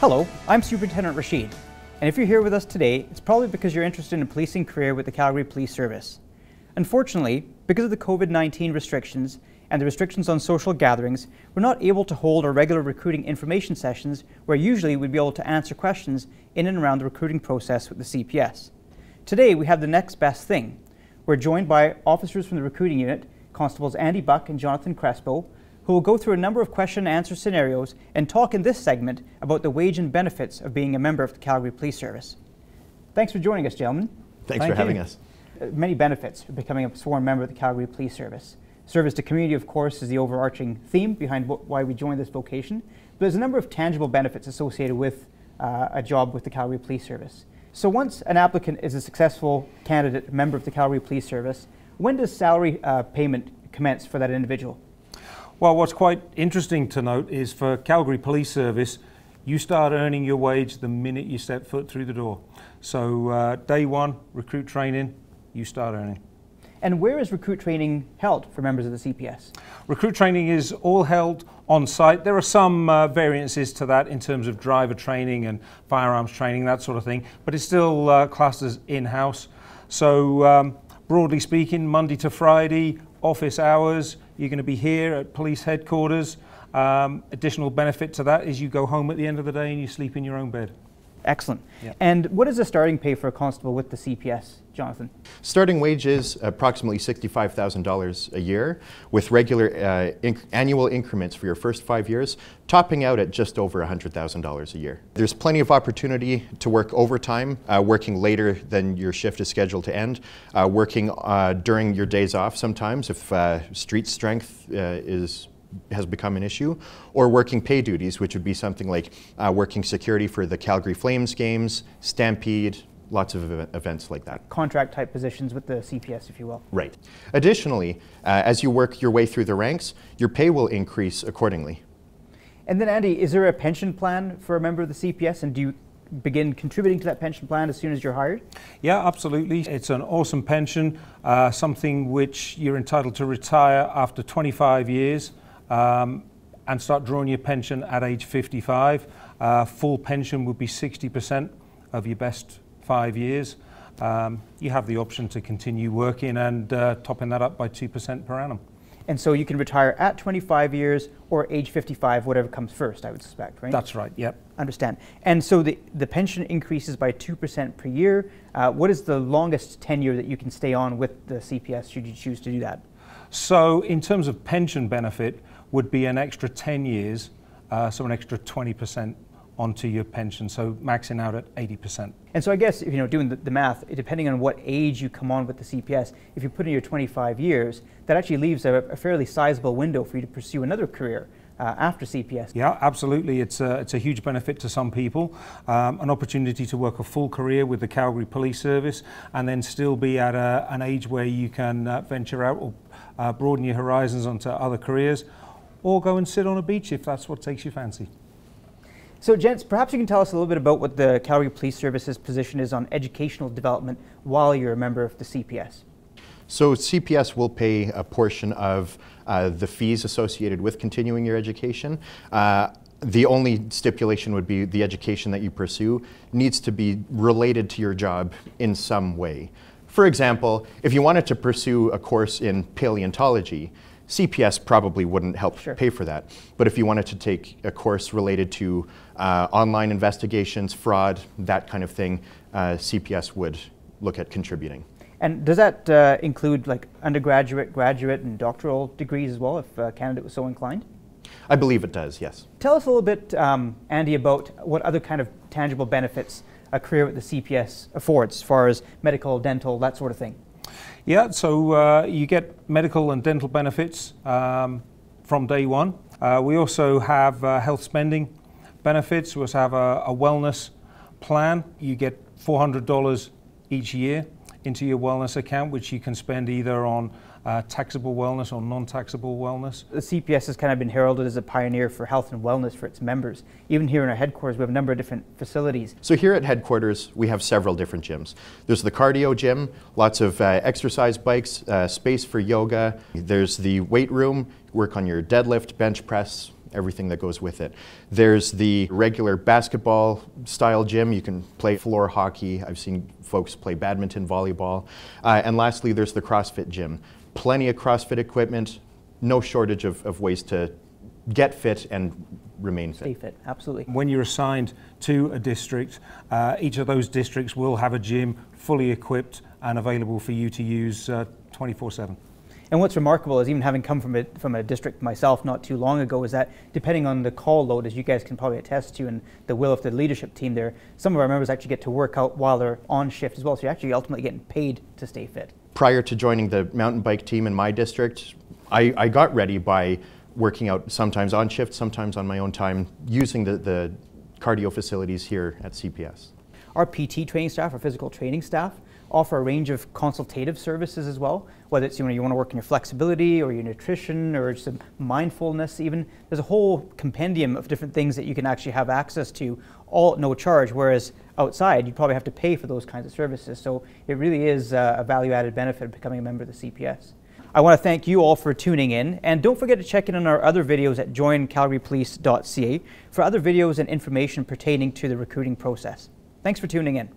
Hello, I'm Superintendent Rashid, and if you're here with us today, it's probably because you're interested in a policing career with the Calgary Police Service. Unfortunately, because of the COVID-19 restrictions and the restrictions on social gatherings, we're not able to hold our regular recruiting information sessions where usually we'd be able to answer questions in and around the recruiting process with the CPS. Today, we have the next best thing. We're joined by officers from the recruiting unit, Constables Andy Buck and Jonathan Crespo, who will go through a number of question and answer scenarios and talk in this segment about the wage and benefits of being a member of the Calgary Police Service. Thanks for joining us, gentlemen. Thanks for having us. Many benefits of becoming a sworn member of the Calgary Police Service. Service to community, of course, is the overarching theme behind why we joined this vocation. But there's a number of tangible benefits associated with a job with the Calgary Police Service. So once an applicant is a successful candidate member of the Calgary Police Service, when does salary payment commence for that individual? Well, what's quite interesting to note is for Calgary Police Service, you start earning your wage the minute you step foot through the door. So day one, recruit training, you start earning. And where is recruit training held for members of the CPS? Recruit training is all held on site. There are some variances to that in terms of driver training and firearms training, that sort of thing, but it's still classed as in-house. So broadly speaking, Monday to Friday, office hours, you're going to be here at police headquarters. Additional benefit to that is you go home at the end of the day and you sleep in your own bed. Excellent. Yep. And what is the starting pay for a constable with the CPS, Jonathan? Starting wage is approximately $65,000 a year, with regular annual increments for your first 5 years, topping out at just over $100,000 a year. There's plenty of opportunity to work overtime, working later than your shift is scheduled to end, working during your days off sometimes if street strength has become an issue, or working pay duties, which would be something like working security for the Calgary Flames games, Stampede, lots of events like that. Contract type positions with the CPS, if you will. Right. Additionally, as you work your way through the ranks, your pay will increase accordingly. And then Andy, is there a pension plan for a member of the CPS, and do you begin contributing to that pension plan as soon as you're hired? Yeah, absolutely. It's an awesome pension, something which you're entitled to retire after 25 years. And start drawing your pension at age 55. Full pension would be 60% of your best 5 years. You have the option to continue working and topping that up by 2% per annum. And so you can retire at 25 years or age 55, whatever comes first, I would suspect, right? That's right, yep. Understand. And so the pension increases by 2% per year. What is the longest tenure that you can stay on with the CPS should you choose to do that? So in terms of pension benefit, would be an extra 10 years, so an extra 20% onto your pension, so maxing out at 80%. And so I guess, doing the math, depending on what age you come on with the CPS, if you put in your 25 years, that actually leaves a fairly sizable window for you to pursue another career after CPS. Yeah, absolutely. It's a huge benefit to some people. An opportunity to work a full career with the Calgary Police Service and then still be at an age where you can venture out or broaden your horizons onto other careers, or go and sit on a beach if that's what takes your fancy. So gents, perhaps you can tell us a little bit about what the Calgary Police Service's position is on educational development while you're a member of the CPS. So CPS will pay a portion of the fees associated with continuing your education. The only stipulation would be the education that you pursue needs to be related to your job in some way. For example, if you wanted to pursue a course in paleontology, CPS probably wouldn't help pay for that. But if you wanted to take a course related to online investigations, fraud, that kind of thing, CPS would look at contributing. And does that include like undergraduate, graduate, and doctoral degrees as well, if a candidate was so inclined? I believe it does, yes. Tell us a little bit, Andy, about what other kind of tangible benefits a career with the CPS affords, as far as medical, dental, that sort of thing. Yeah, so you get medical and dental benefits from day one. We also have health spending benefits. We also have a wellness plan. You get $400 each year into your wellness account, which you can spend either on taxable wellness or non-taxable wellness. The CPS has kind of been heralded as a pioneer for health and wellness for its members. Even here in our headquarters, we have a number of different facilities. So here at headquarters, we have several different gyms. There's the cardio gym, lots of exercise bikes, space for yoga. There's the weight room, work on your deadlift, bench press, everything that goes with it. There's the regular basketball style gym. You can play floor hockey. I've seen folks play badminton, volleyball. And lastly, there's the CrossFit gym. Plenty of CrossFit equipment, no shortage of ways to get fit and remain fit. Stay fit, absolutely. When you're assigned to a district, each of those districts will have a gym fully equipped and available for you to use 24/7. And what's remarkable is, even having come from a district myself not too long ago, is that depending on the call load, as you guys can probably attest to, and the will of the leadership team there, some of our members actually get to work out while they're on shift as well, so you're actually ultimately getting paid to stay fit. Prior to joining the mountain bike team in my district, I got ready by working out sometimes on shift, sometimes on my own time, using the cardio facilities here at CPS. Our PT training staff, our physical training staff, offer a range of consultative services as well, whether it's you want to work on your flexibility or your nutrition or some mindfulness even. There's a whole compendium of different things that you can actually have access to, all at no charge, whereas outside you probably have to pay for those kinds of services. So it really is a value-added benefit of becoming a member of the CPS. I want to thank you all for tuning in, and don't forget to check in on our other videos at joincalgarypolice.ca for other videos and information pertaining to the recruiting process. Thanks for tuning in.